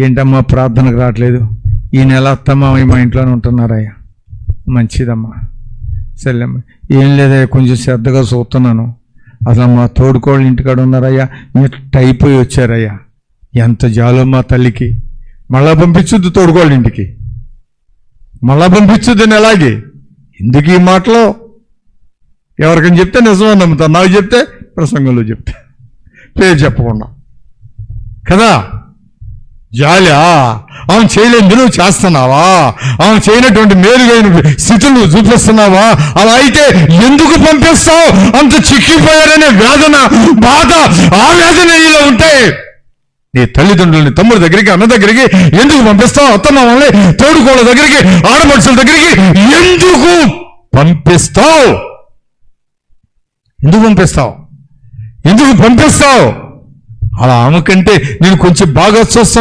ఏంటమ్మా ప్రార్థనకు రావట్లేదు, ఈ నెల అత్తమ్మ మా ఇంట్లోనే ఉంటున్నారయ్యా. మంచిదమ్మా, సరేమ్మా. ఏం లేదయ్యా, కొంచెం శ్రద్ధగా చూస్తున్నాను. అసలు మా తోడుకోళ్ళు ఇంటికాడ ఉన్నారయ్యా, మీరు అయిపోయి వచ్చారయ్యా. ఎంత జాలో మా తల్లికి. మళ్ళా పంపించుద్దు తోడుకోళ్ళ ఇంటికి, మళ్ళా పంపించుద్ది నెలాగి. ఎందుకు ఈ మాటలో? ఎవరికైనా చెప్తే నిజమని నమ్ముతాను, నాకు చెప్తే ప్రసంగంలో చెప్తే, పేరు చెప్పకుండా కదా. జాలియా? ఆమె చేయలేదు, నువ్వు చేస్తున్నావా? ఆమె చేయనటువంటి మేలుగైన స్థితులు చూపిస్తున్నావా? అలా అయితే ఎందుకు పంపిస్తావు? అంత చిక్కిపోయారనే వేదన, బాధ, ఆవేదన ఇలా ఉంటాయి. నీ తల్లిదండ్రులని తమ్ముడి దగ్గరికి, అన్న దగ్గరికి ఎందుకు పంపిస్తావు? అత్తమామల్ని, తోడుకోళ్ళ దగ్గరికి, ఆడపడుచుల దగ్గరికి ఎందుకు పంపిస్తావు? ఎందుకు పంపిస్తావు? ఎందుకు పంపిస్తావు? అలా ఆమె కంటే నేను కొంచెం బాగా చూస్తున్నా.